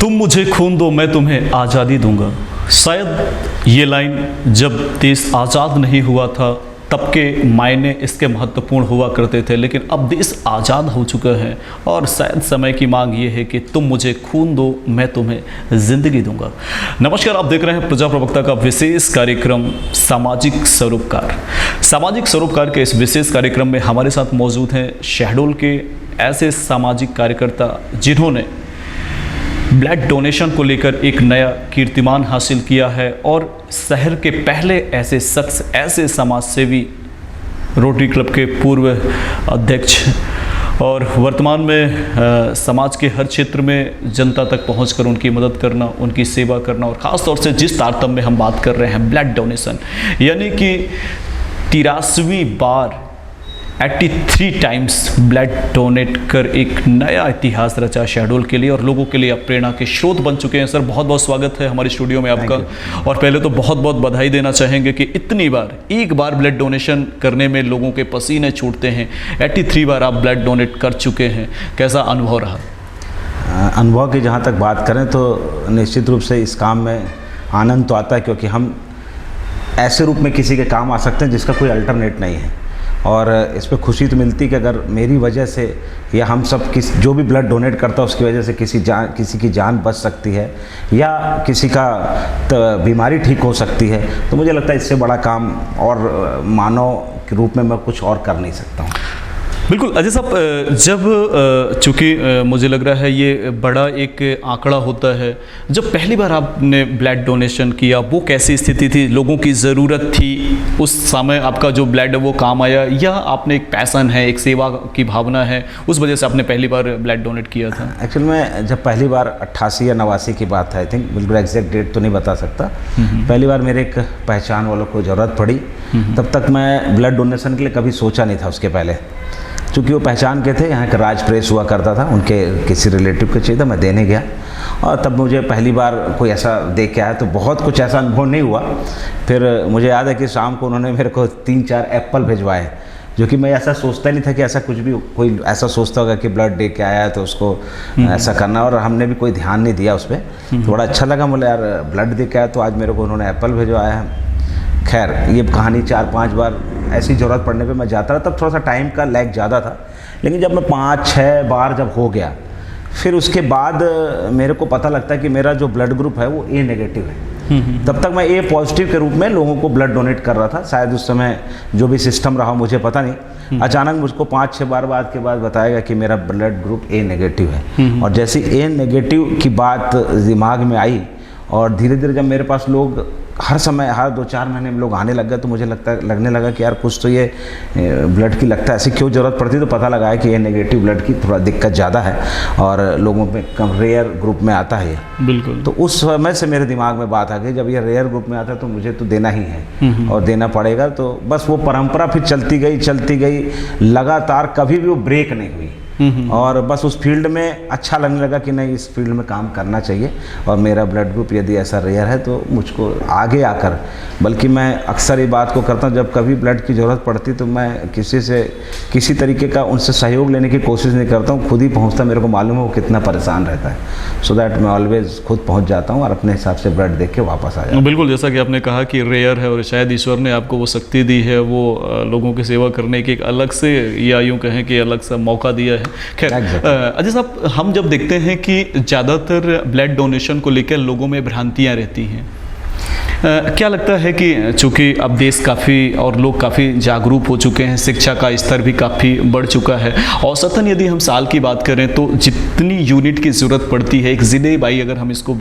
तुम मुझे खून दो मैं तुम्हें आज़ादी दूंगा। शायद ये लाइन जब देश आज़ाद नहीं हुआ था तब के मायने इसके महत्वपूर्ण हुआ करते थे, लेकिन अब देश आज़ाद हो चुका है और शायद समय की मांग ये है कि तुम मुझे खून दो मैं तुम्हें ज़िंदगी दूंगा। नमस्कार, आप देख रहे हैं प्रजा प्रवक्ता का विशेष कार्यक्रम सामाजिक सरोकार। सामाजिक सरोकार के इस विशेष कार्यक्रम में हमारे साथ मौजूद हैं शहडोल के ऐसे सामाजिक कार्यकर्ता जिन्होंने ब्लड डोनेशन को लेकर एक नया कीर्तिमान हासिल किया है और शहर के पहले ऐसे शख्स, ऐसे समाज सेवी, रोटरी क्लब के पूर्व अध्यक्ष और वर्तमान में समाज के हर क्षेत्र में जनता तक पहुंचकर उनकी मदद करना, उनकी सेवा करना और ख़ास तौर से जिस तारतम्य में हम बात कर रहे हैं ब्लड डोनेशन, यानी कि 83वीं बार 83 टाइम्स ब्लड डोनेट कर एक नया इतिहास रचा शहडोल के लिए और लोगों के लिए अब प्रेरणा के स्रोत बन चुके हैं। सर, बहुत बहुत स्वागत है हमारे स्टूडियो में आपका। और पहले तो बहुत बहुत बधाई देना चाहेंगे कि इतनी बार, एक बार ब्लड डोनेशन करने में लोगों के पसीने छूटते हैं। 83 बार आप ब्लड डोनेट कर चुके हैं, कैसा अनुभव रहा? अनुभव की जहाँ तक बात करें तो निश्चित रूप से इस काम में आनंद तो आता है, क्योंकि हम ऐसे रूप में किसी के काम आ सकते हैं जिसका कोई अल्टरनेट नहीं है। और इस पर खुशी तो मिलती कि अगर मेरी वजह से या हम सब जो भी ब्लड डोनेट करता है उसकी वजह से किसी की जान बच सकती है या किसी का बीमारी ठीक हो सकती है, तो मुझे लगता है इससे बड़ा काम और मानव के रूप में मैं कुछ और कर नहीं सकता हूँ। बिल्कुल अजय साहब, जब चूँकि मुझे लग रहा है ये बड़ा एक आंकड़ा होता है, जब पहली बार आपने ब्लड डोनेशन किया वो कैसी स्थिति थी? लोगों की ज़रूरत थी उस समय, आपका जो ब्लड है वो काम आया, या आपने एक पैसन है, एक सेवा की भावना है, उस वजह से आपने पहली बार ब्लड डोनेट किया था? एक्चुअली मैं जब पहली बार 88 या 89 की बात है, आई थिंक, बिल्कुल एग्जैक्ट डेट तो नहीं बता सकता। पहली बार मेरे एक पहचान वालों को ज़रूरत पड़ी, तब तक मैं ब्लड डोनेशन के लिए कभी सोचा नहीं था। उसके पहले चूँकि वो पहचान के थे, यहाँ का राज प्रेस हुआ करता था, उनके किसी रिलेटिव को चाहिए था, मैं देने गया और तब मुझे पहली बार कोई ऐसा देख के आया, तो बहुत कुछ ऐसा अनुभव नहीं हुआ। फिर मुझे याद है कि शाम को उन्होंने मेरे को 3-4 एप्पल भिजवाए, जो कि मैं ऐसा सोचता नहीं था कि ऐसा कुछ भी कोई ऐसा सोचता होगा कि ब्लड दे के आया है तो उसको ऐसा करना, और हमने भी कोई ध्यान नहीं दिया उस पर। थोड़ा अच्छा लगा, बोले यार ब्लड दे के आया तो आज मेरे को उन्होंने एप्पल भिजवाया है। खैर, ये कहानी 4-5 बार ऐसी ज़रूरत पड़ने पे मैं जाता रहा, तब थोड़ा सा टाइम का लैग ज़्यादा था। लेकिन जब मैं 5-6 बार जब हो गया, फिर उसके बाद मेरे को पता लगता है कि मेरा जो ब्लड ग्रुप है वो ए नेगेटिव है। तब तक मैं ए पॉजिटिव के रूप में लोगों को ब्लड डोनेट कर रहा था। शायद उस समय जो भी सिस्टम रहा मुझे पता नहीं, अचानक मुझको 5-6 बार बाद के बाद बताया गया कि मेरा ब्लड ग्रुप ए नेगेटिव है। और जैसे ए नेगेटिव की बात दिमाग में आई और धीरे धीरे जब मेरे पास लोग हर समय, हर 2-4 महीने में लोग आने लग गए, तो मुझे लगने लगा कि यार कुछ तो ये ब्लड की लगता है, ऐसी क्यों ज़रूरत पड़ती। तो पता लगा है कि ये नेगेटिव ब्लड की थोड़ा दिक्कत ज़्यादा है और लोगों में कम रेयर ग्रुप में आता है ये। बिल्कुल। तो उस समय से मेरे दिमाग में बात आ गई, जब ये रेयर ग्रुप में आता है तो मुझे तो देना ही है और देना पड़ेगा। तो बस वो परंपरा फिर चलती गई लगातार, कभी भी वो ब्रेक नहीं हुई। और बस उस फील्ड में अच्छा लगने लगा कि नहीं, इस फील्ड में काम करना चाहिए। और मेरा ब्लड ग्रुप यदि ऐसा रेयर है तो मुझको आगे आकर, बल्कि मैं अक्सर ये बात को करता हूँ, जब कभी ब्लड की ज़रूरत पड़ती तो मैं किसी तरीके का उनसे सहयोग लेने की कोशिश नहीं करता हूँ, खुद ही पहुँचता। मेरे को मालूम है वो कितना परेशान रहता है, सो दैट मैं ऑलवेज खुद पहुँच जाता हूँ और अपने हिसाब से ब्लड देख के वापस आ जाता हूँ। बिल्कुल, जैसा कि आपने कहा कि रेयर है और शायद ईश्वर ने आपको वो शक्ति दी है, वो लोगों की सेवा करने की एक अलग से, या यूँ कहें कि अलग सा मौका दिया है। खैर अजय साहब, हम जब देखते हैं कि ज़्यादातर ब्लड डोनेशन को लेकर लोगों में भ्रांतियाँ रहती हैं, क्या लगता है कि चूँकि अब देश काफ़ी और लोग काफ़ी जागरूक हो चुके हैं, शिक्षा का स्तर भी काफ़ी बढ़ चुका है, औसतन यदि हम साल की बात करें तो जितनी यूनिट की ज़रूरत पड़ती है एक ज़िले बाई, अगर हम इसको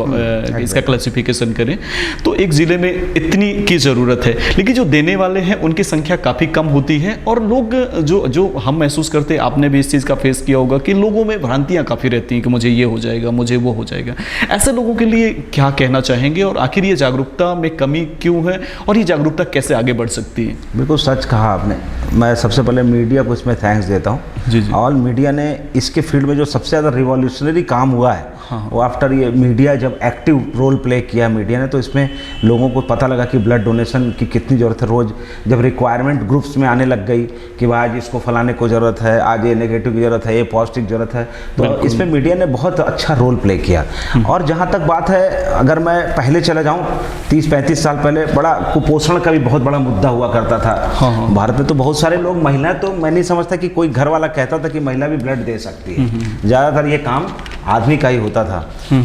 इसका क्लासिफिकेशन करें तो एक ज़िले में इतनी की ज़रूरत है, लेकिन जो देने वाले हैं उनकी संख्या काफ़ी कम होती है और लोग जो हम महसूस करते हैं, आपने भी इस चीज़ का फेस किया होगा कि लोगों में भ्रांतियाँ काफ़ी रहती हैं कि मुझे ये हो जाएगा, मुझे वो हो जाएगा। ऐसे लोगों के लिए क्या कहना चाहेंगे और आखिर ये जागरूकता में कमी क्यों है और ये जागरूकता कैसे आगे बढ़ सकती है? बिल्कुल सच कहा आपने। मैं सबसे पहले मीडिया को इसमें थैंक्स देता हूँ। जी जी। ऑल मीडिया ने इसके फील्ड में जो सबसे ज़्यादा रिवॉल्यूशनरी काम हुआ है, हाँ। वो आफ्टर ये मीडिया जब एक्टिव रोल प्ले किया मीडिया ने, तो इसमें लोगों को पता लगा कि ब्लड डोनेशन की कितनी ज़रूरत है। रोज़ जब रिक्वायरमेंट ग्रुप्स में आने लग गई कि भाई आज इसको फलाने को ज़रूरत है, आज ये नेगेटिव की ज़रूरत है, ये पॉजिटिव ज़रूरत है, तो इसमें मीडिया ने बहुत अच्छा रोल प्ले किया। और जहाँ तक बात है, अगर मैं पहले चला जाऊँ 30-35 साल पहले, बड़ा कुपोषण का भी बहुत बड़ा मुद्दा हुआ करता था। हाँ। भारत में तो बहुत सारे लोग, महिलाएं तो मैं नहीं समझता कि कोई घर वाला कहता था कि महिला भी ब्लड दे सकती है। ज़्यादातर ये काम आदमी का ही होता था।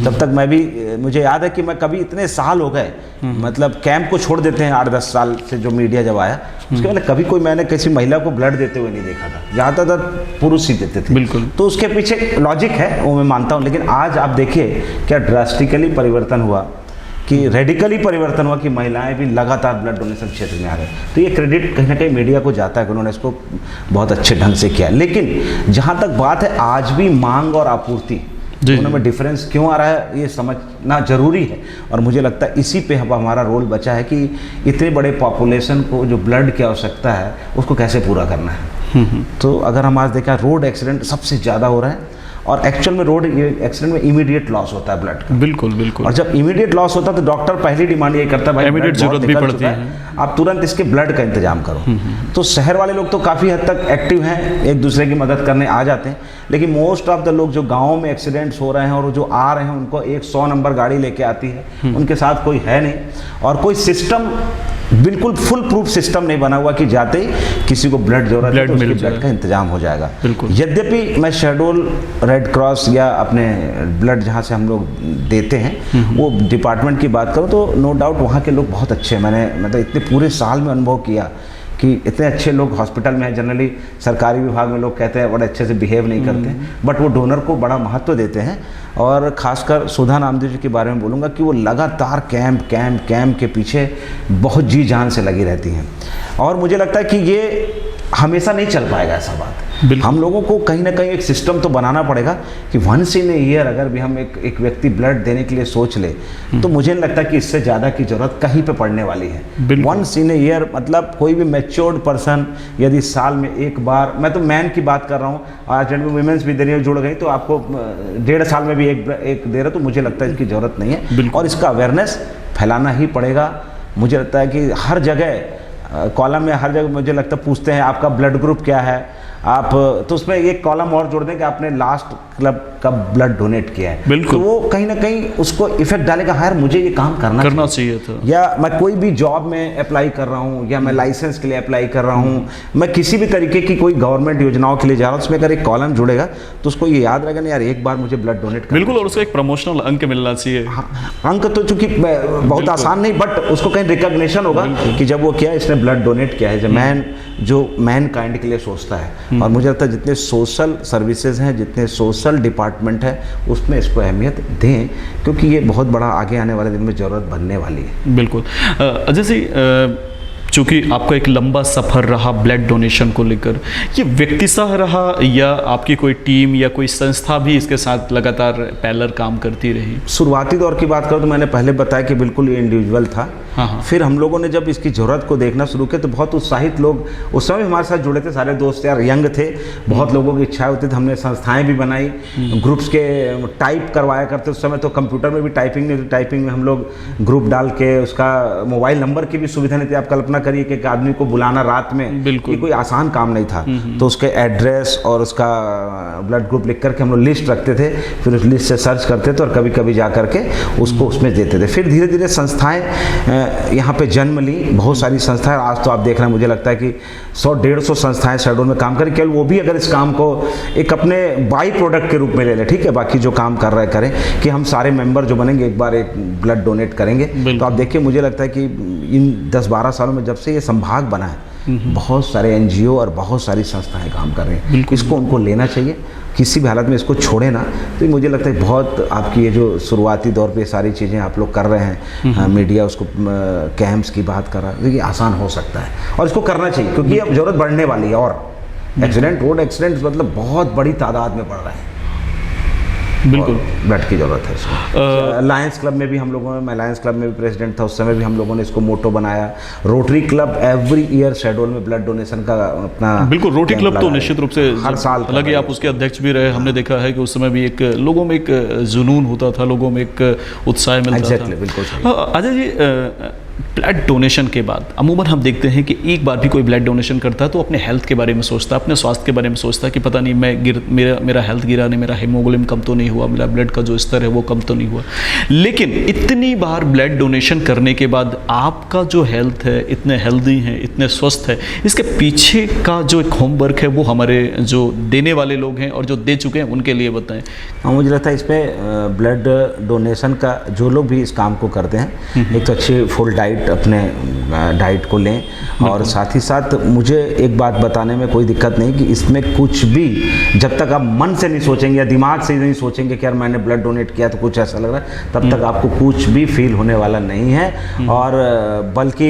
तब तक मैं भी, मुझे याद है कि मैं कभी, इतने साल हो गए, मतलब कैंप को छोड़ देते हैं 8-10 साल से जो मीडिया जब आया, उसके पहले कभी कोई मैंने किसी महिला को ब्लड देते हुए नहीं देखा था। ज़्यादातर पुरुष ही देते थे। बिल्कुल। तो उसके पीछे लॉजिक है, वो मैं मानता हूँ। लेकिन आज आप देखिए क्या ड्रास्टिकली परिवर्तन हुआ, कि रेडिकली परिवर्तन हुआ कि महिलाएं भी लगातार ब्लड डोनेशन क्षेत्र में आ रहे हैं। तो ये क्रेडिट कहीं ना कहीं मीडिया को जाता है कि उन्होंने इसको बहुत अच्छे ढंग से किया। लेकिन जहाँ तक बात है, आज भी मांग और आपूर्ति दोनों में डिफरेंस क्यों आ रहा है, ये समझना जरूरी है। और मुझे लगता है इसी पे हमारा रोल बचा है कि इतने बड़े पॉपुलेशन को जो ब्लड की आवश्यकता है, उसको कैसे पूरा करना है। तो अगर हम आज देखें, रोड एक्सीडेंट सबसे ज़्यादा हो रहा है, और एक्चुअल में रोड एक्सीडेंट में इमीडिएट लॉस होता है ब्लड का। बिल्कुल बिल्कुल। और जब इमीडिएट लॉस होता है तो डॉक्टर पहली डिमांड ये करता है, भाई इमीडिएट जरूरत भी पड़ती है, आप तुरंत इसके ब्लड का इंतजाम करो। तो शहर वाले लोग तो काफ़ी हद तक एक्टिव हैं, एक दूसरे की मदद करने आ जाते हैं। लेकिन मोस्ट ऑफ द लोग जो गाँव में एक्सीडेंट्स हो रहे हैं और जो आ रहे हैं, उनको 100 नंबर गाड़ी लेके आती है, उनके साथ कोई है नहीं, और कोई सिस्टम, बिल्कुल फुल प्रूफ सिस्टम नहीं बना हुआ कि जाते ही किसी को ब्लड जरूरत है तो उसके ब्लड का इंतजाम हो जाएगा। यद्यपि मैं शेड्यूल रेड क्रॉस या अपने ब्लड जहाँ से हम लोग देते हैं, वो डिपार्टमेंट की बात करूँ तो नो डाउट वहाँ के लोग बहुत अच्छे हैं। मैंने मतलब इतने पूरे साल में अनुभव किया कि इतने अच्छे लोग हॉस्पिटल में हैं। जनरली सरकारी विभाग में लोग कहते हैं बड़े अच्छे से बिहेव नहीं करते, बट वो डोनर को बड़ा महत्व देते हैं। और ख़ासकर सुधा नामदेव जी के बारे में बोलूँगा कि वो लगातार कैंप के पीछे बहुत जी जान से लगी रहती हैं। और मुझे लगता है कि ये हमेशा नहीं चल पाएगा ऐसा बात। हम लोगों को कहीं ना कहीं एक सिस्टम तो बनाना पड़ेगा कि वंस इन ए ईयर अगर भी हम एक व्यक्ति ब्लड देने के लिए सोच ले, तो मुझे नहीं लगता कि इससे ज़्यादा की ज़रूरत कहीं पे पड़ने वाली है। वंस इन ए ईयर मतलब कोई भी मैच्योर्ड पर्सन यदि साल में एक बार, मैं तो मैन की बात कर रहा हूँ, आज में वुमेन्स भी देने जुड़ गई, तो आपको 1.5 साल में भी एक दे रहे, तो मुझे लगता है इसकी ज़रूरत नहीं है। और इसका अवेयरनेस फैलाना ही पड़ेगा। मुझे लगता है कि हर जगह कॉलम में, हर जगह मुझे लगता है पूछते हैं आपका ब्लड ग्रुप क्या है, आप तो उसमें एक कॉलम और जोड़ दें कि आपने लास्ट क्लब कब ब्लड डोनेट किया है। बिल्कुल। तो वो कहीं ना कहीं उसको इफेक्ट डालेगा, यार मुझे ये काम करना चाहिए था। या मैं कोई भी जॉब में अप्लाई कर रहा हूँ, या मैं लाइसेंस के लिए अप्लाई कर रहा हूँ, मैं किसी भी तरीके की कोई गवर्नमेंट योजनाओं के लिए जा रहा हूँ, उसमें अगर एक कॉलम जुड़ेगा तो उसको ये याद रहेगा ना, यार एक बार मुझे ब्लड डोनेट करना। बिल्कुल। और उसको एक प्रमोशनल अंक मिलना चाहिए। अंक तो चूंकि बहुत आसान नहीं, बट उसको कहीं रिकॉग्निशन होगा कि जब वो किया, इसने ब्लड डोनेट किया है, मैन जो मैन काइंड के लिए सोचता है। और मुझे लगता है जितने सोशल सर्विसेज हैं, जितने सोशल डिपार्टमेंट है, उसमें इसको अहमियत दें, क्योंकि ये बहुत बड़ा आगे आने वाले दिन में ज़रूरत बनने वाली है। बिल्कुल। जैसे चूँकि आपका एक लंबा सफ़र रहा ब्लड डोनेशन को लेकर, ये व्यक्तिशः रहा या आपकी कोई टीम या कोई संस्था भी इसके साथ लगातार पैरेलल काम करती रही? शुरुआती दौर की बात करूँ तो मैंने पहले बताया कि बिल्कुल ये इंडिविजुअल था। हाँ। फिर हम लोगों ने जब इसकी ज़रूरत को देखना शुरू किया तो बहुत उत्साहित लोग उस समय हमारे साथ जुड़े थे। सारे दोस्त यार यंग थे, बहुत लोगों की इच्छा होती थी। हमने संस्थाएं भी बनाई, ग्रुप्स के टाइप करवाया करते। उस समय तो कंप्यूटर में भी टाइपिंग नहीं थी, टाइपिंग में हम लोग ग्रुप डाल के, उसका मोबाइल नंबर की भी सुविधा नहीं थी। आप कल्पना करिए कि एक आदमी को बुलाना रात में, ये कोई आसान काम नहीं था। तो उसके एड्रेस और उसका ब्लड ग्रुप लिख करके हम लोग लिस्ट रखते थे, फिर उस लिस्ट से सर्च करते थे और कभी कभी जा करके उसको उसमें देते थे। फिर धीरे धीरे संस्थाएं यहाँ पे जन्म ली, बहुत सारी संस्थाएं। आज तो आप देख रहे हैं, मुझे लगता है कि 100-150 संस्थाएं शेड्यूल में काम करें। केवल वो भी अगर इस काम को एक अपने बाई प्रोडक्ट के रूप में ले लें, ठीक है, बाकी जो काम कर रहे करें, कि हम सारे मेंबर जो बनेंगे एक बार एक ब्लड डोनेट करेंगे। तो आप देखिए, मुझे लगता है कि इन 10-12 सालों में जब से ये संभाग बना है, बहुत सारे एनजीओ और बहुत सारी संस्थाएं काम कर रहे हैं। इसको उनको लेना चाहिए, किसी भी हालत में इसको छोड़े ना। तो मुझे लगता है बहुत आपकी ये जो शुरुआती दौर पे सारी चीज़ें आप लोग कर रहे हैं, मीडिया उसको कैंप्स की बात कर रहा है, ये आसान हो सकता है और इसको करना चाहिए, क्योंकि अब ज़रूरत बढ़ने वाली है। और एक्सीडेंट, रोड एक्सीडेंट मतलब बहुत बड़ी तादाद में बढ़ रहे हैं। बिल्कुल ब्लड की ज़रूरत है इसमें। लायंस क्लब में भी हम लोगों ने, मैं लायंस क्लब में भी प्रेसिडेंट था, उस समय भी हम लोगों ने इसको मोटो बनाया। Rotary club every year schedule में ब्लड डोनेशन का अपना, बिल्कुल रोटरी क्लब तो निश्चित रूप से हर साल, हालांकि आप उसके अध्यक्ष भी रहे, हमने देखा है कि उस समय भी एक लोगों में एक जुनून होता था, लोगों में एक उत्साह मिलता था। बिल्कुल सही। अजय जी, ब्लड डोनेशन के बाद अमूमन हम देखते हैं कि एक बार भी कोई ब्लड डोनेशन करता है तो अपने हेल्थ के बारे में सोचता है, अपने स्वास्थ्य के बारे में सोचता है कि पता नहीं मेरा हेल्थ गिरा नहीं, मेरा हीमोग्लोबिन कम तो नहीं हुआ, मेरा ब्लड का जो स्तर है वो कम तो नहीं हुआ। लेकिन इतनी बार ब्लड डोनेशन करने के बाद आपका जो हेल्थ है, इतने हेल्दी हैं, इतने स्वस्थ है, इसके पीछे का जो एक होमवर्क है वो हमारे जो देने वाले लोग हैं और जो दे चुके हैं उनके लिए बताएं। मुझे लगता है इस पर ब्लड डोनेशन का जो लोग भी इस काम को करते हैं, एक तो अच्छी फुल डाइट, अपने डाइट को लें, और साथ ही साथ मुझे एक बात बताने में कोई दिक्कत नहीं कि इसमें कुछ भी, जब तक आप मन से नहीं सोचेंगे या दिमाग से नहीं सोचेंगे कि यार मैंने ब्लड डोनेट किया तो कुछ ऐसा लग रहा है, तब तक आपको कुछ भी फील होने वाला नहीं है। और बल्कि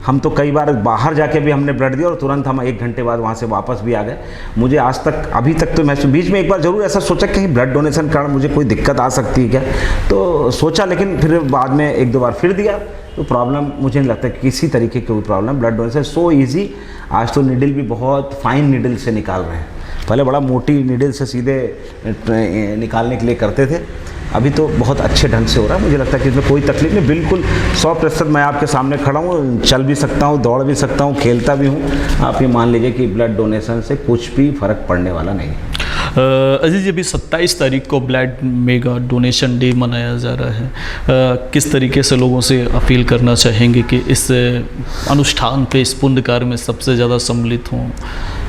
हम तो कई बार बाहर जाके भी हमने ब्लड दिया और तुरंत हम 1 घंटे बाद वहाँ से वापस भी आ गए। मुझे आज तक, अभी तक तो मैं बीच में एक बार ज़रूर ऐसा सोचा कि ब्लड डोनेशन कारण मुझे कोई दिक्कत आ सकती है क्या, तो सोचा, लेकिन फिर बाद में 1-2 बार फिर दिया तो प्रॉब्लम मुझे नहीं लगता किसी तरीके की कोई problem. Blood donation so easy, आज तो निडल भी बहुत फाइन निडल से निकाल रहे हैं, पहले बड़ा मोटी निडल से सीधे निकालने के लिए करते थे, अभी तो बहुत अच्छे ढंग से हो रहा है। मुझे लगता है कि इसमें कोई तकलीफ नहीं, बिल्कुल 100% मैं आपके सामने खड़ा हूँ, चल भी सकता हूँ, दौड़ भी सकता हूँ, खेलता भी हूँ। आप ये मान लीजिए कि ब्लड डोनेशन से कुछ भी फ़र्क पड़ने वाला नहीं है। अजीज जी, अभी 27 तारीख को ब्लड मेगा डोनेशन डे मनाया जा रहा है, किस तरीके से लोगों से अपील करना चाहेंगे कि इस अनुष्ठान पे, इस पुण्य कार्य में सबसे ज़्यादा सम्मिलित हों?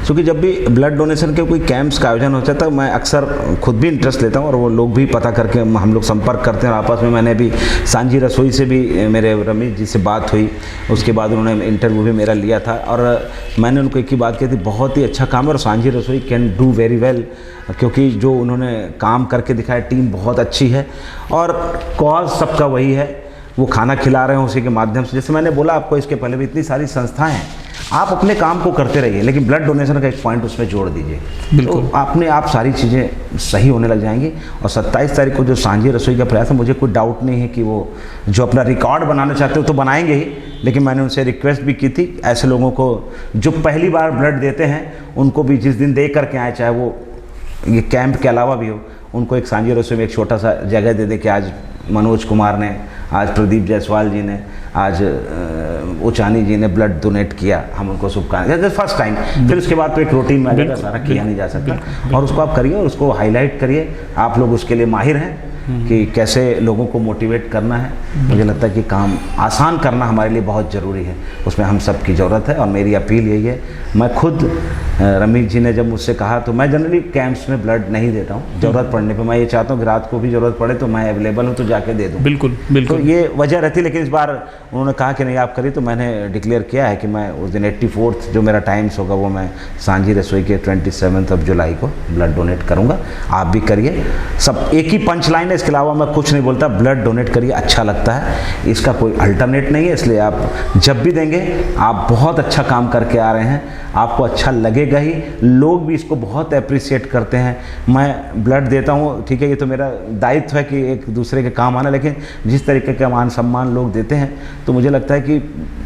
क्योंकि जब भी ब्लड डोनेशन के कोई कैंप्स का आयोजन होता है तब मैं अक्सर खुद भी इंटरेस्ट लेता हूँ और वो लोग भी पता करके हम लोग संपर्क करते हैं। और आपस में मैंने भी सांझी रसोई से भी मेरे रमेश जी से बात हुई, उसके बाद उन्होंने इंटरव्यू भी मेरा लिया था और मैंने उनको एक ही बात की थी, बहुत ही अच्छा काम है और सांझी रसोई कैन डू वेरी वेल, क्योंकि जो उन्होंने काम करके दिखाया, टीम बहुत अच्छी है और कॉज सबका वही है, वो खाना खिला रहे हैं उसी के माध्यम से। जैसे मैंने बोला आपको इसके पहले भी, इतनी सारी संस्थाएं हैं, आप अपने काम को करते रहिए लेकिन ब्लड डोनेशन का एक पॉइंट उसमें जोड़ दीजिए, तो आपने आप सारी चीज़ें सही होने लग जाएंगी। और 27 तारीख को जो सांझी रसोई का प्रयास है, मुझे कोई डाउट नहीं है कि वो जो अपना रिकॉर्ड बनाना चाहते हो तो बनाएंगे ही, लेकिन मैंने उनसे रिक्वेस्ट भी की थी ऐसे लोगों को जो पहली बार ब्लड देते हैं उनको भी जिस दिन दे करके आए, चाहे वो ये कैंप के अलावा भी हो, उनको एक सांझी रसोई में एक छोटा सा जगह दे दे कि आज मनोज कुमार ने, आज प्रदीप जायसवाल जी ने, आज उचानी जी ने ब्लड डोनेट किया, हम उनको शुभकामनाएं, फर्स्ट टाइम। फिर उसके बाद तो एक रूटीन में आ जाएगा, सारा किया नहीं जा सकता, और उसको आप करिए और उसको हाईलाइट करिए। आप लोग उसके लिए माहिर हैं कि कैसे लोगों को मोटिवेट करना है। मुझे लगता है कि काम आसान करना हमारे लिए बहुत ज़रूरी है, उसमें हम सब की ज़रूरत है। और मेरी अपील यही है, मैं खुद, रमेश जी ने जब मुझसे कहा तो मैं जनरली कैंप्स में ब्लड नहीं देता हूँ, ज़रूरत पड़ने पे मैं ये चाहता हूँ कि रात को भी ज़रूरत पड़े तो मैं अवेलेबल हूँ तो जाके दे दूँ। बिल्कुल बिल्कुल, तो ये वजह रहती, लेकिन इस बार उन्होंने कहा कि नहीं आप करिए, तो मैंने डिक्लेयर किया है कि मैं उस दिन 84th जो मेरा टाइम्स होगा वो मैं सांझी रसोई के 27 जुलाई को ब्लड डोनेट करूँगा। आप भी करिए, सब एक ही पंच लाइन है, इसके अलावा मैं कुछ नहीं बोलता, ब्लड डोनेट करिए, अच्छा लगता है, इसका कोई अल्टरनेट नहीं है। इसलिए आप जब भी देंगे, आप बहुत अच्छा काम करके आ रहे हैं, आपको अच्छा लगेगा ही, लोग भी इसको बहुत अप्रिशिएट करते हैं। मैं ब्लड देता हूँ, ठीक है, ये तो मेरा दायित्व है कि एक दूसरे के काम आना, लेकिन जिस तरीके का मान सम्मान लोग देते हैं तो मुझे लगता है कि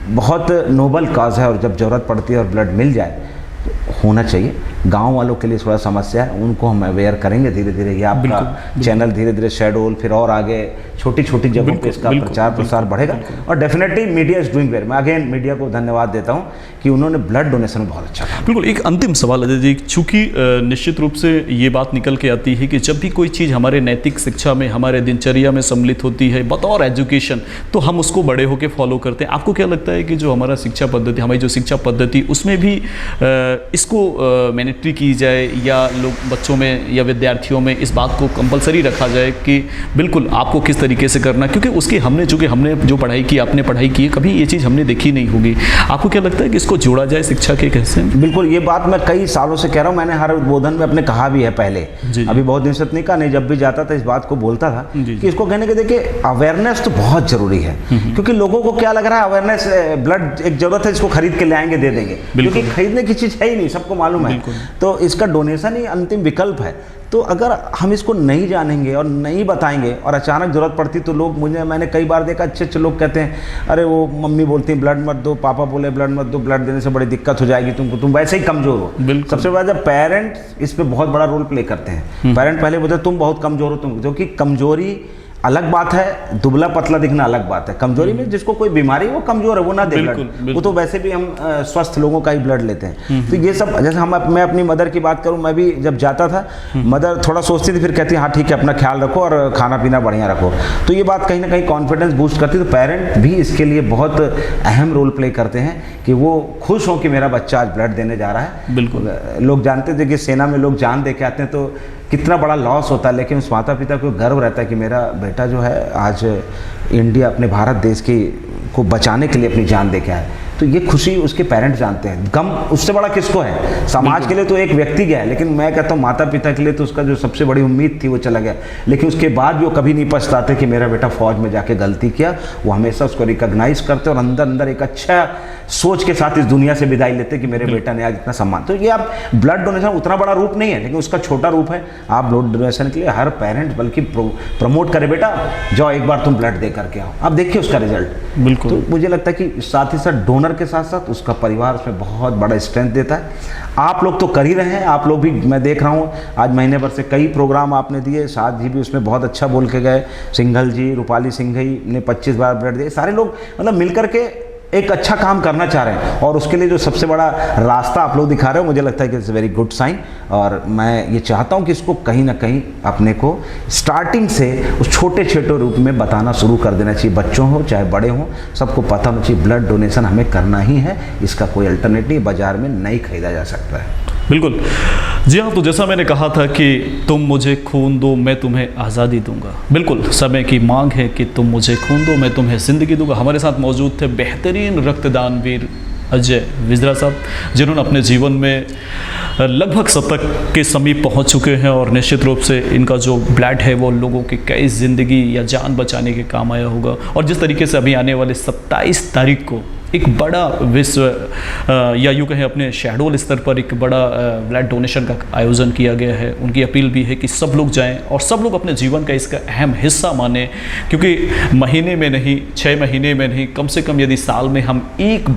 बहुत नोबल काज है, और जब ज़रूरत पड़ती है और ब्लड मिल जाए तो होना चाहिए। गांव वालों के लिए थोड़ा समस्या है, उनको हम अवेयर करेंगे धीरे धीरे। ये आपका चैनल धीरे धीरे शेड्यूल, फिर और आगे छोटी छोटी जगहों पे इसका प्रचार प्रसार बढ़ेगा, और definitely media is doing well. मैं अगेन मीडिया को धन्यवाद देता हूं कि उन्होंने ब्लड डोनेशन में बहुत अच्छा काम। बिल्कुल, एक अंतिम सवाल अजय जी, चूँकि निश्चित रूप से ये बात निकल के आती है कि जब भी कोई चीज़ हमारे नैतिक शिक्षा में, हमारे दिनचर्या में सम्मिलित होती है बतौर एजुकेशन, तो हम उसको बड़े होकर फॉलो करते हैं। आपको क्या लगता है कि जो हमारा शिक्षा पद्धति, हमारी जो शिक्षा पद्धति, उसमें भी इसको मैंडेटरी की जाए, या लोग बच्चों में या विद्यार्थियों में इस बात को कंपलसरी रखा जाए कि बिल्कुल आपको किस तरीके से करना, क्योंकि उसकी हमने जो पढ़ाई की, आपने पढ़ाई की है, कभी ये चीज़ हमने देखी नहीं होगी। आपको क्या लगता है कि इसको जोड़ा जाए शिक्षा के कैसे? बिल्कुल, ये बात मैं कई सालों से कह रहा हूँ, मैंने हर उद्बोधन में अपने कहा भी है पहले, अभी बहुत दिन से नहीं कहा, नहीं जब भी जाता था इस बात को बोलता था कि इसको कहने के, देखिए अवेयरनेस तो बहुत जरूरी है, क्योंकि लोगों को क्या लग रहा है अवेयरनेस, ब्लड एक जरूरत है, इसको खरीद के ले आएंगे दे देंगे, क्योंकि खरीदने की चीज़ है ही नहीं, सबको मालूम है। तो इसका डोनेशन ही अंतिम विकल्प है। तो अगर हम इसको नहीं जानेंगे और नहीं बताएंगे और अचानक ज़रूरत पड़ती तो लोग मैंने कई बार देखा अच्छे अच्छे लोग कहते हैं अरे वो मम्मी बोलती हैं ब्लड मत दो, पापा बोले ब्लड मत दो, ब्लड देने से बड़ी दिक्कत हो जाएगी तुमको, तुम वैसे ही कमज़ोर हो। सबसे बड़ा जब पेरेंट्स इस पर बहुत बड़ा रोल प्ले करते हैं। पेरेंट पहले बोलते तुम बहुत कमज़ोर हो, तुम, जो कि कमज़ोरी अलग बात है, दुबला पतला दिखना अलग बात है। कमजोरी में जिसको कोई बीमारी वो कमजोर है, वो ना दे ब्लड, वो तो वैसे भी हम स्वस्थ लोगों का ही ब्लड लेते हैं। तो ये सब जैसे मैं अपनी मदर की बात करूं, मैं भी जब जाता था मदर थोड़ा सोचती थी, फिर कहती हाँ ठीक है अपना ख्याल रखो और खाना पीना बढ़िया रखो। तो ये बात कहीं ना कहीं कॉन्फिडेंस बूस्ट करती है। तो पेरेंट भी इसके लिए बहुत अहम रोल प्ले करते हैं कि वो खुश हों कि मेरा बच्चा आज ब्लड देने जा रहा है। बिल्कुल, लोग जानते थे कि सेना में लोग जान दे के आते हैं तो कितना बड़ा लॉस होता है, लेकिन उस माता पिता को गर्व रहता है कि मेरा बेटा जो है आज इंडिया अपने भारत देश की को बचाने के लिए अपनी जान दे के आए। तो ये खुशी उसके पेरेंट्स जानते हैं। गम उससे बड़ा किसको है? समाज के लिए तो एक व्यक्ति गया है, लेकिन मैं कहता हूँ माता पिता के लिए तो उसका जो सबसे बड़ी उम्मीद थी वो चला गया। लेकिन उसके बाद भी वो कभी नहीं पछताते कि मेरा बेटा फौज में जाके गलती किया। वो हमेशा उसको रिकॉग्नाइज करते और अंदर अंदर एक अच्छा सोच के साथ इस दुनिया से विदाई लेते कि मेरे बेटा ने आज इतना सम्मान। तो ये आप ब्लड डोनेशन उतना बड़ा रूप नहीं है, लेकिन उसका छोटा रूप है। आप ब्लड डोनेशन के लिए हर पेरेंट बल्कि प्रमोट करे, बेटा जाओ एक बार तुम ब्लड दे करके आओ, आप देखिए उसका रिजल्ट। बिल्कुल। तो मुझे लगता है कि साथ ही साथ डोनर के साथ साथ उसका परिवार उसमें बहुत बड़ा स्ट्रेंथ देता है। आप लोग तो कर ही रहे हैं, आप लोग भी, मैं देख रहा हूँ आज महीने भर से कई प्रोग्राम आपने दिए, साथ ही भी उसमें बहुत अच्छा बोल के गए। सिंघल जी, रूपाली सिंघई ने 25 बार ब्लड दिए। सारे लोग मतलब मिलकर के एक अच्छा काम करना चाह रहे हैं और उसके लिए जो सबसे बड़ा रास्ता आप लोग दिखा रहे हो, मुझे लगता है कि इट्स वेरी गुड साइन। और मैं ये चाहता हूँ कि इसको कहीं ना कहीं अपने को स्टार्टिंग से उस छोटे छोटे रूप में बताना शुरू कर देना चाहिए। बच्चों हो चाहे बड़े हों, सबको पता होना चाहिए ब्लड डोनेशन हमें करना ही है, इसका कोई अल्टरनेट नहीं, बाजार में नहीं खरीदा जा सकता है। बिल्कुल जी हाँ। तो जैसा मैंने कहा था कि तुम मुझे खून दो मैं तुम्हें आज़ादी दूंगा, बिल्कुल समय की मांग है कि तुम मुझे खून दो मैं तुम्हें ज़िंदगी दूंगा। हमारे साथ मौजूद थे बेहतरीन रक्तदान वीर अजय विजरा साहब, जिन्होंने अपने जीवन में लगभग शतक के समीप पहुंच चुके हैं और निश्चित रूप से इनका जो ब्लड है वो लोगों की कई ज़िंदगी या जान बचाने के काम आया होगा। और जिस तरीके से अभी आने वाले 27 तारीख को एक बड़ा विश्व या यूँ कहें अपने शहडोल स्तर पर एक बड़ा ब्लड डोनेशन का आयोजन किया गया है। उनकी अपील भी है कि सब लोग जाएं और सब लोग अपने जीवन का इसका अहम हिस्सा माने, क्योंकि महीने में नहीं, 6 महीने में नहीं, कम से कम यदि साल में हम एक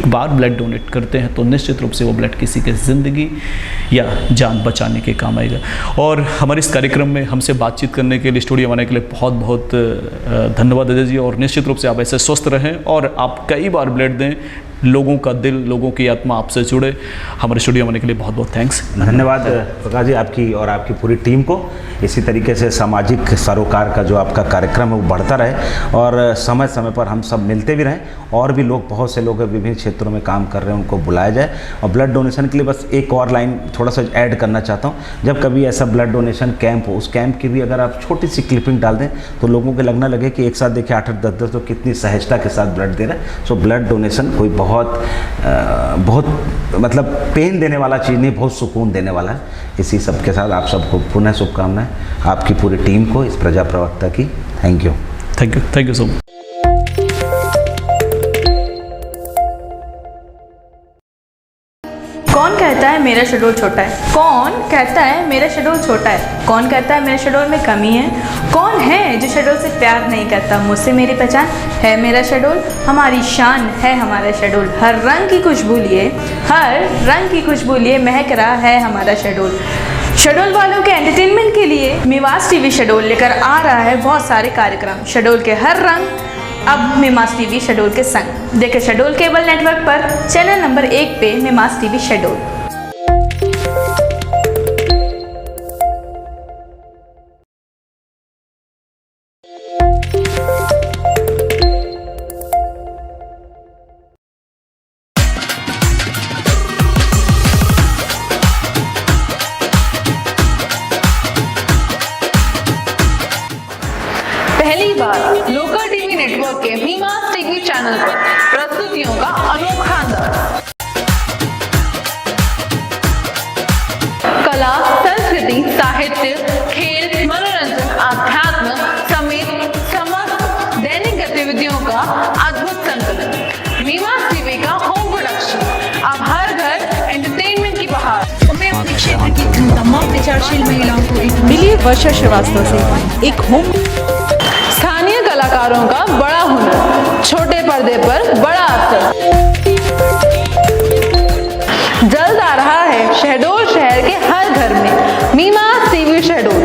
बार ब्लड डोनेट करते हैं तो निश्चित रूप से वो ब्लड किसी के ज़िंदगी या जान बचाने के काम आएगा। और हमारे इस कार्यक्रम में हमसे बातचीत करने के लिए, स्टूडियो आने के लिए बहुत बहुत धन्यवाद अजय जी। और निश्चित रूप से आप ऐसे स्वस्थ रहें और आप कई बार ब्लड दें, लोगों का दिल, लोगों की आत्मा आपसे जुड़े। हमारे स्टूडियो आने के लिए बहुत बहुत थैंक्स। धन्यवाद प्रकाश जी आपकी और आपकी पूरी टीम को। इसी तरीके से सामाजिक सरोकार का जो आपका कार्यक्रम है वो बढ़ता रहे और समय समय पर हम सब मिलते भी रहें। और भी लोग, बहुत से लोग विभिन्न क्षेत्रों में काम कर रहे हैं, उनको बुलाया जाए। और ब्लड डोनेशन के लिए बस एक और लाइन थोड़ा सा ऐड करना चाहता हूँ, जब कभी ऐसा ब्लड डोनेशन कैंप हो, उस कैंप की भी अगर आप छोटी सी क्लिपिंग डाल दें तो लोगों को लगना लगे कि एक साथ देखिए 8-8, 10-10 तो कितनी सहजता के साथ ब्लड दे रहे हैं। सो ब्लड डोनेशन कोई बहुत मतलब पेन देने वाला चीज़ नहीं, बहुत सुकून देने वाला है। इसी सब के साथ आप सबको पुनः शुभकामनाएं, आपकी पूरी टीम को, इस प्रजा प्रवक्ता की। Thank you so much. कौन कहता है मेरा शेड्यूल छोटा है? कौन कहता है मेरा शेड्यूल छोटा है? कौन कहता है मेरे शेड्यूल में कमी है? कौन है जो शेड्यूल से प्यार नहीं करता? मुझसे मेरी पहचान है मेरा शेड्यूल, हमारी शान है हमारा शेड्यूल। हर रंग की खुशबू लिए महक रहा है हमारा शेड्यूल। शेड्यूल वालों के एंटरटेनमेंट के लिए मेवास टीवी शेड्यूल लेकर आ रहा है बहुत सारे कार्यक्रम। शेड्यूल के हर रंग अब मेमास टीवी शेड्यूल के संग देखे शेड्यूल केबल नेटवर्क पर चैनल नंबर 1 पे मेमास टीवी शेड्यूल। पहली बार लोकल टीवी नेटवर्क के मीमास टीवी चैनल पर प्रस्तुतियों का अनोखा अंदाज, कला, संस्कृति, साहित्य, खेल, मनोरंजन, आध्यात्म समेत समस्त दैनिक गतिविधियों का अद्भुत संकलन। मीमास टीवी का होम प्रोडक्शन अब हर घर एंटरटेनमेंट की बहार। विचारशील महिलाओं को मिलिए वर्षा श्रीवास्तव से एक होम। स्थानीय कलाकारों का बड़ा हुनर, छोटे पर्दे पर बड़ा असर। जल्द आ रहा है शहडोल शहर के हर घर में मीमांस टीवी शहडोल,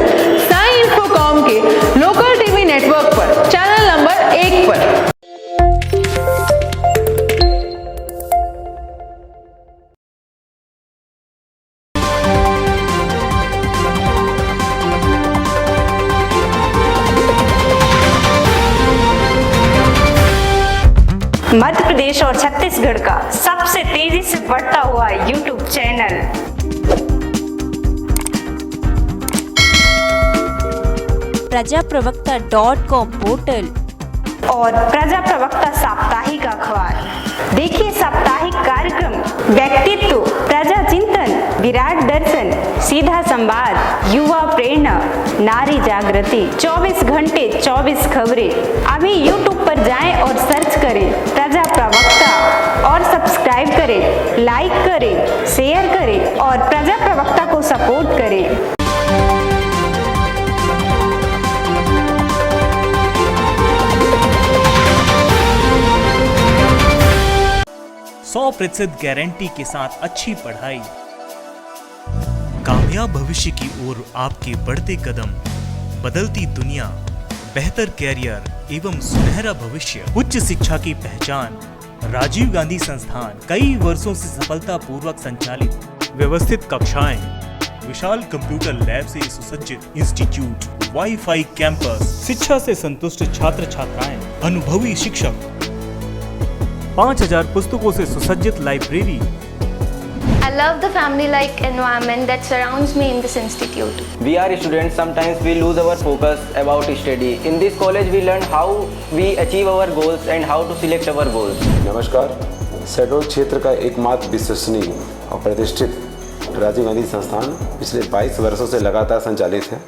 साई इंफोकॉम के लोकल टीवी नेटवर्क पर चैनल नंबर 1 पर। मध्य प्रदेश और छत्तीसगढ़ का सबसे तेजी से बढ़ता हुआ यूट्यूब चैनल प्रजाप्रवक्ता.com पोर्टल और प्रजा प्रवक्ता साप्ताहिक अखबार। देखिए साप्ताहिक कार्यक्रम, व्यक्तित्व, प्रजा चिंतन, विराट दर्शन, सीधा संवाद, युवा प्रेरणा, नारी जागृति, 24 घंटे 24 खबरें। अभी YouTube पर जाएं और सर्च करें प्रजा प्रवक्ता और सब्सक्राइब करें, लाइक करें, शेयर करें और प्रजा प्रवक्ता को सपोर्ट करें। 100% गारंटी के साथ अच्छी पढ़ाई, कामयाब भविष्य की ओर आपके बढ़ते कदम, बदलती दुनिया, बेहतर कैरियर एवं सुनहरा भविष्य, उच्च शिक्षा की पहचान। राजीव गांधी संस्थान कई वर्षों से सफलतापूर्वक संचालित, व्यवस्थित कक्षाएं, विशाल कंप्यूटर लैब से सुसज्जित इंस्टीट्यूट, वाईफाई कैंपस, शिक्षा से संतुष्ट छात्र छात्राएं, अनुभवी शिक्षक, 5000 पुस्तकों से सुसज्जित library. I love the family-like environment that surrounds me in this institute. We are students, sometimes we lose our focus about study. In this college we learn how we achieve our goals and how to select our goals. नमस्कार, शहडोल क्षेत्र का एकमात्र विश्वसनीय और प्रतिष्ठित राजीव गांधी संस्थान पिछले 22 वर्षों से लगातार संचालित है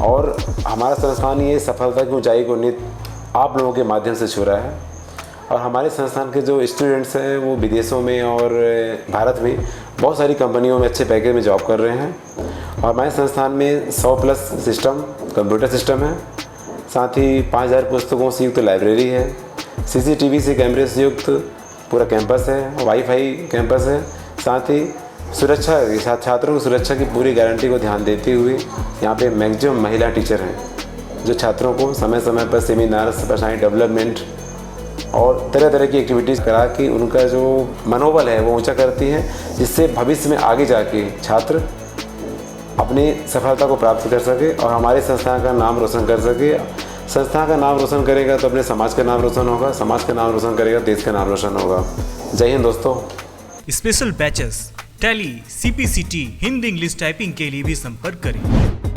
और हमारा संस्थान ये सफलता की ऊंचाई को नित आप लोगों के माध्यम से छू रहा है। और हमारे संस्थान के जो स्टूडेंट्स हैं वो विदेशों में और भारत में बहुत सारी कंपनियों में अच्छे पैकेज में जॉब कर रहे हैं और हमारे संस्थान में 100+ सिस्टम कंप्यूटर सिस्टम है, साथ ही 5000 पुस्तकों से युक्त लाइब्रेरी है, CCTV से कैमरे से युक्त पूरा कैंपस है, वाईफाई कैंपस है, साथ ही सुरक्षा के साथ छात्रों की सुरक्षा की पूरी गारंटी को ध्यान देते हुए यहाँ पे मैक्सिमम महिला टीचर हैं जो छात्रों को समय समय पर सेमिनार्स, पर्सनालिटी डेवलपमेंट और तरह तरह की एक्टिविटीज़ करा के उनका जो मनोबल है वो ऊंचा करती हैं, जिससे भविष्य में आगे जाके छात्र अपनी सफलता को प्राप्त कर सके और हमारे संस्थान का नाम रोशन कर सके। संस्थान का नाम रोशन करेगा तो अपने समाज का नाम रोशन होगा, समाज का नाम रोशन करेगा देश का नाम रोशन होगा। जय हिंद दोस्तों। Special batches tally, CPCT, Hindi English typing के लिए भी संपर्क करें।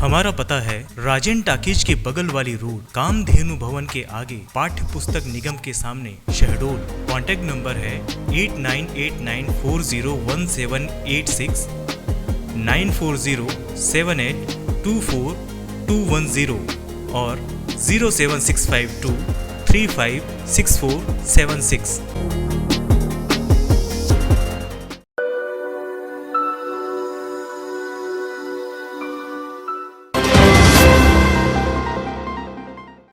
हमारा पता है राजेन टाकीज के बगल वाली रोड, कामधेनु भवन के आगे, पाठ्य पुस्तक निगम के सामने, शहडोल। कॉन्टैक्ट नंबर है 8989401786, 9407824210 और 07652356476।